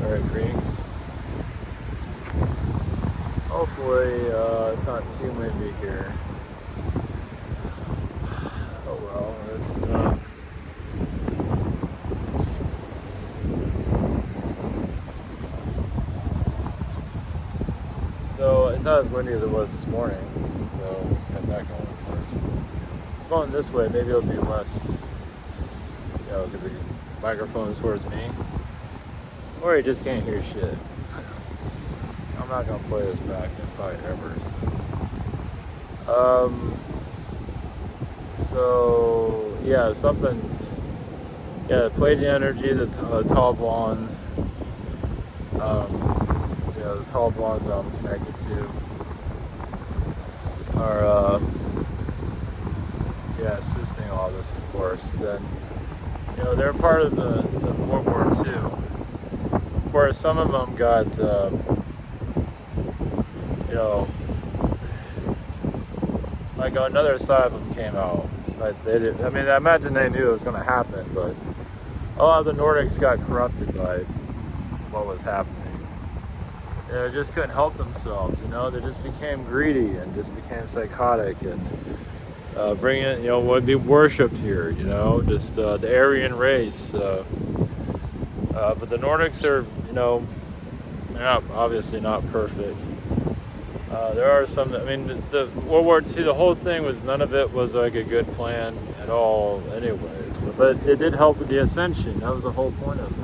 Alright, greetings. Hopefully, it's not too windy here. Oh well, it's, so it's not as windy as it was this morning, so let's head back home first. Going this way, maybe it'll be less, because the microphone is towards me. Or you just can't hear shit. I'm not gonna play this back in probably ever. So yeah, something's the Pleiadian energy, the tall blonde. The tall blondes that I'm connected to are assisting all this, of course. Then they're part of the World War II. Of course, some of them got, like another side of them came out. But they did. I mean, I imagine they knew it was going to happen, but a lot of the Nordics got corrupted by what was happening. They just couldn't help themselves. They just became greedy and just became psychotic and bringing, would be worshipped here. Just the Aryan race. But the Nordics are, they're not, obviously not perfect. There are some, the World War II, the whole thing was, none of it was like a good plan at all anyways. But it did help with the ascension. That was the whole point of it.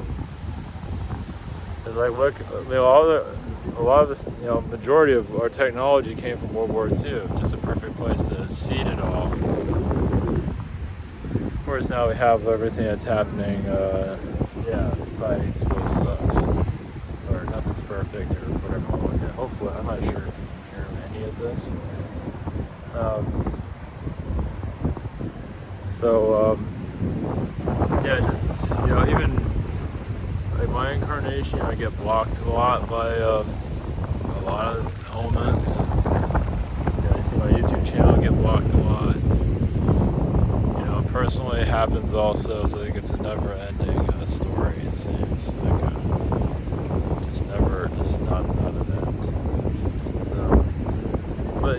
It's like, look, a lot of this, majority of our technology came from World War II. Just a perfect place to seed it all. Of course, now we have everything that's happening. Society still sucks, or nothing's perfect, or whatever you look at. Hopefully, I'm not sure if you can hear any of this. Even like my incarnation, I get blocked a lot by a lot of elements. I see my YouTube channel get blocked a lot. Personally, it happens also, so I think it's a never-ending story. It seems like just not an end. So, but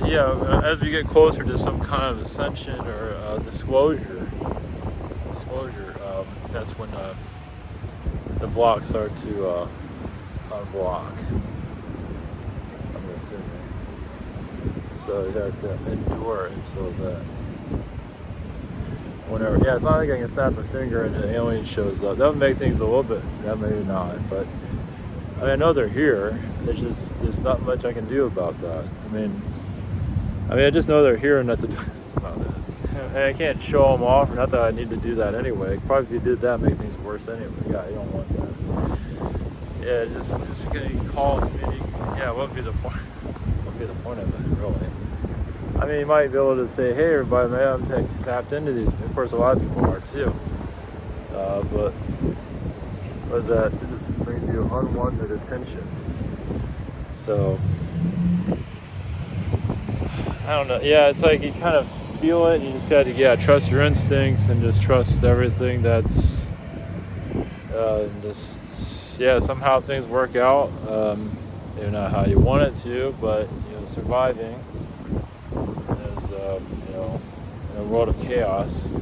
as we get closer to some kind of ascension or disclosure, that's when the blocks start to unblock. I'm assuming. So you have to endure until then. Whenever, it's not like I can snap a finger and an alien shows up. That would make things a little bit, maybe not, but I know they're here. There's not much I can do about that. I just know they're here, and that's about it. And I can't show them off, or not that I need to do that anyway. Probably if you did that, make things worse anyway. Yeah, you don't want that. Just getting called. What would be the point? What would be the point of it, really? You might be able to say, hey, everybody, man, I'm tapped into these. Of course, a lot of people are too. But what is that? It just brings you unwanted attention. So, I don't know. It's like you kind of feel it. You just got to, trust your instincts and just trust everything that's, somehow things work out. Maybe not how you want it to, but, surviving. In a world of chaos. And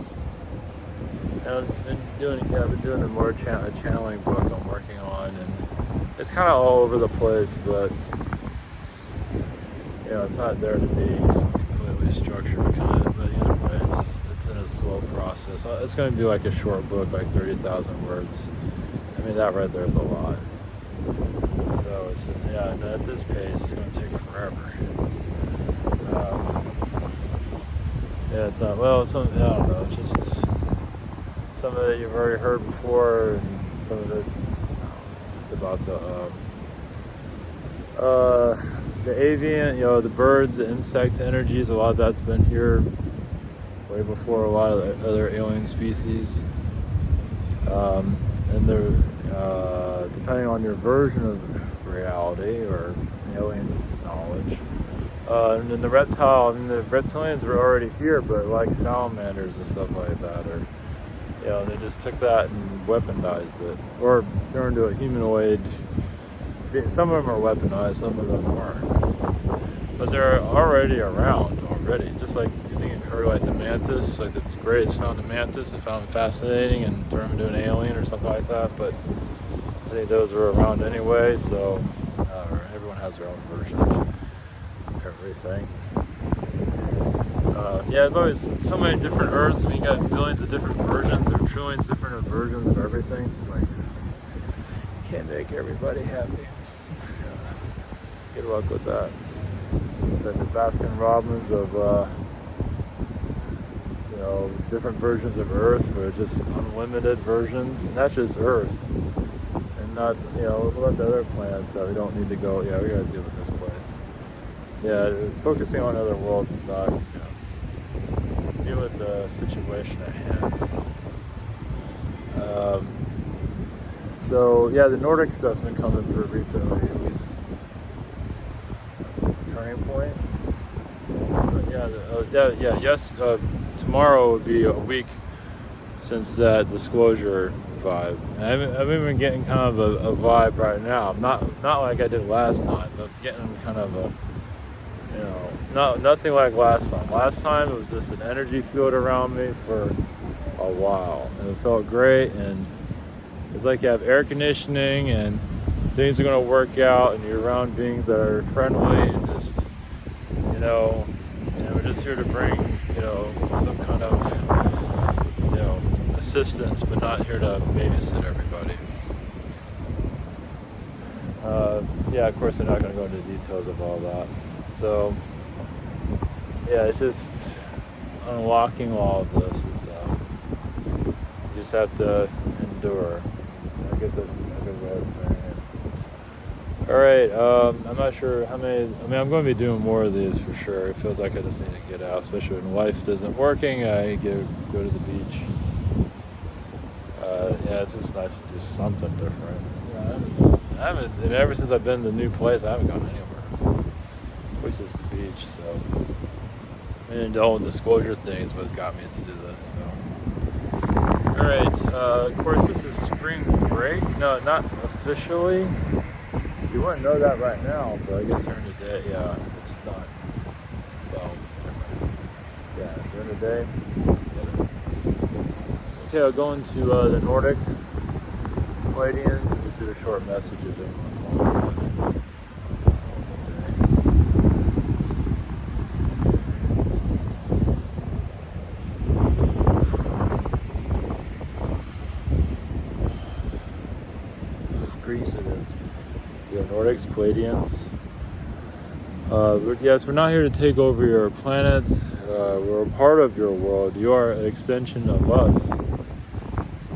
I've been doing a more channeling book I'm working on, and it's kind of all over the place, but it's not there to be completely structured kind of. But it's in a slow process. It's going to be like a short book, like 30,000 words. That right there is a lot. So at this pace, it's going to take forever. I don't know, just some of it you've already heard before, and some of it's just about the avian, the birds, the insect energies. A lot of that's been here way before a lot of the other alien species. And they're, depending on your version of reality or alien knowledge, and then the reptilians were already here, but like salamanders and stuff like that, or You know, they just took that and weaponized it, or turned into a humanoid. Some of them are weaponized, some of them aren't. But they're already around already. Just like you think you've heard like the mantis, like the greats found the mantis and found it fascinating and turned him into an alien or something like that. But I think those were around anyway, so everyone has their own version of everybody's saying. Yeah, there's always so many different Earths. I mean, you got billions of different versions or trillions of different versions of everything. So it's like, you can't make everybody happy. Good luck with that. Like the Baskin Robbins of, you know, different versions of Earth, where just unlimited versions, and that's just Earth. And not, you know, what about the other planets that we don't need to go, yeah, we gotta deal with this place. Yeah, focusing on other worlds is not, you know, deal with the situation at hand. So, yeah, the Nordic stuff's been coming through recently, at least. Turning point. Tomorrow would be a week since that disclosure vibe. And I've been getting kind of a vibe right now. Not like I did last time, but getting kind of a, you know, nothing like last time. Last time it was just an energy field around me for a while, and it felt great. And it's like you have air conditioning and things are going to work out, and you're around beings that are friendly and just, you know, we're just here to bring, you know, some kind of, you know, assistance, but not here to babysit everybody. Yeah, of course, they're not going to go into details of all that. So, yeah, it's just unlocking all of this. You just have to endure. I guess that's a good way of saying it. Alright, I'm not sure how many, I mean, I'm going to be doing more of these for sure. It feels like I just need to get out, especially when life isn't working. I go to the beach. Yeah, it's just nice to do something different. I haven't, and ever since I've been to the new place, I haven't gone anywhere. At least it's the beach, so. And the whole disclosure thing is what's got me to do this, so. Alright, of course this is spring break. No, not officially. You wouldn't know that right now, but I guess during the day, yeah, it's not. Well, yeah, during the day. Yeah. Okay, I'll go into the Nordics, Pleiadians, and just do a short message if anyone wants. Greece, Nordics, Pleiadians. Yes, we're not here to take over your planets. We're a part of your world. You are an extension of us.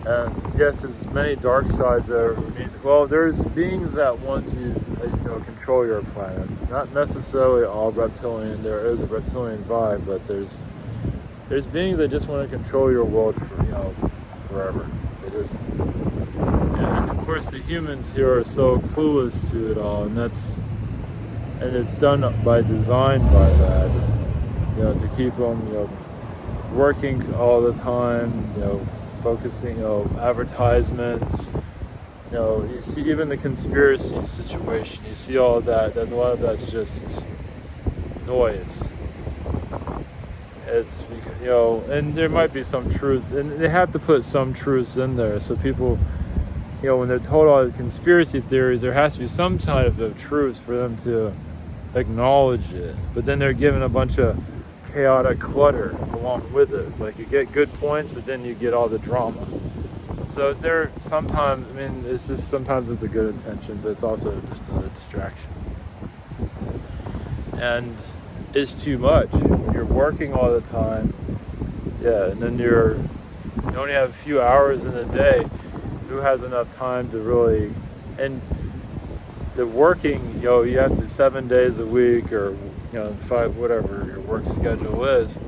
And yes, there's many dark sides that are, well, there's beings that want to, as you know, control your planets. Not necessarily all reptilian. There is a reptilian vibe, but there's beings that just want to control your world for, you know, forever. They just, and of course the humans here are so clueless to it all, and it's done by design by that, you know, to keep them, you know, working all the time, you know, focusing, you know, advertisements, you know, you see even the conspiracy situation, you see all of that, there's a lot of that's just noise. It's, you know, and there might be some truths, and they have to put some truths in there, so people, you know, when they're told all these conspiracy theories, there has to be some type of truth for them to acknowledge it. But then they're given a bunch of chaotic clutter along with it. It's like you get good points, but then you get all the drama. So there, sometimes, I mean, it's just, sometimes it's a good intention, but it's also just another distraction. And it's too much. When you're working all the time, yeah, and then you only have a few hours in the day. Who has enough time to really, and the working, you know, you have to 7 days a week, or, you know, 5, whatever your work schedule is,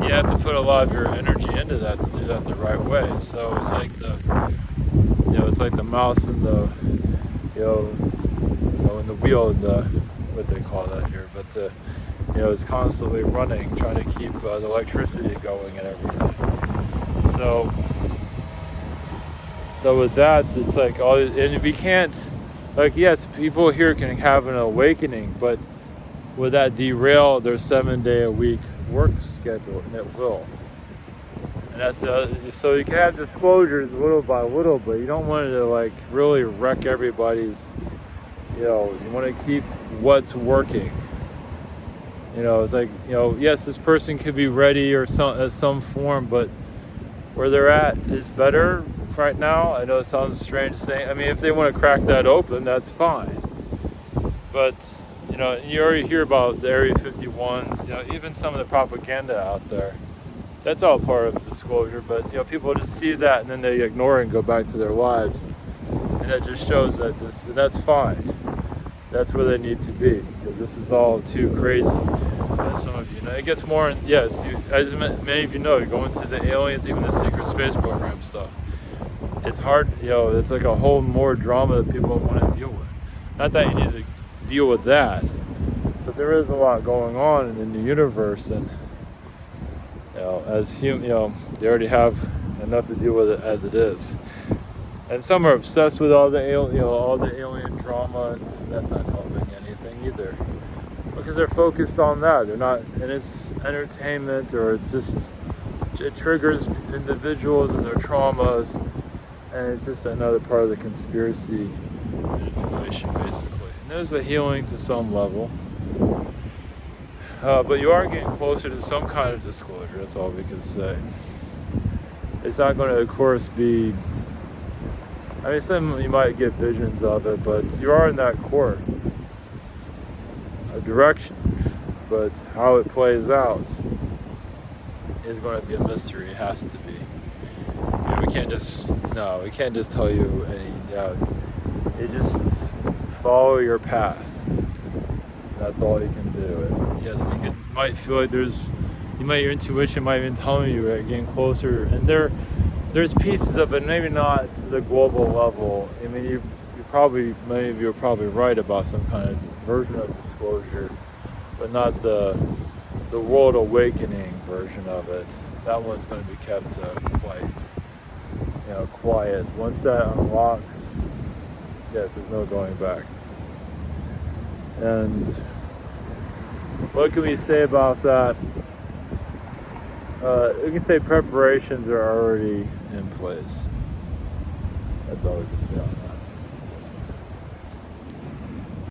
you have to put a lot of your energy into that to do that the right way. So it's like it's like the mouse and the, and the wheel and the, what they call that here, but it's constantly running, trying to keep the electricity going and everything. So So with that, it's like all, and we can't, like, yes, people here can have an awakening, but would that derail their 7-day-a-week work schedule? And it will. And that's so you can have disclosures little by little, but you don't want it to like really wreck everybody's. You want to keep what's working. It's like, yes, this person could be ready or some form, but where they're at is better right now. I know it sounds strange saying. I mean, if they want to crack that open, that's fine. But you already hear about the Area 51s. Even some of the propaganda out there. That's all part of disclosure. But people just see that and then they ignore it and go back to their lives, and that just shows that and that's fine. That's where they need to be, because this is all too crazy. As some of you know, it gets more. Yes, as many of you know, you go into the aliens, even the secret space program stuff. It's hard. It's like a whole more drama that people want to deal with. Not that you need to deal with that, but there is a lot going on in the universe, and as human, they already have enough to deal with it as it is. And some are obsessed with all the alien drama, and that's not helping anything either. Because they're focused on that. They're not, and it's entertainment, or it triggers individuals and their traumas, and it's just another part of the conspiracy manipulation, basically. And there's a healing to some level, but you are getting closer to some kind of disclosure. That's all we can say. It's not going to, of course, be. I mean, some you might get visions of it, but you are in that course, a direction. But how it plays out is going to be a mystery. It has to be. We can't just tell you any. You just follow your path. That's all you can do. Yes, you might feel like your intuition might even tell you you're getting closer, and there's pieces of it, maybe not to the global level. I mean, many of you are probably right about some kind of version of disclosure, but not the world awakening version of it. That one's going to be kept quiet. Once that unlocks, yes, there's no going back. And what can we say about that? We can say preparations are already in place. That's all we can say on that.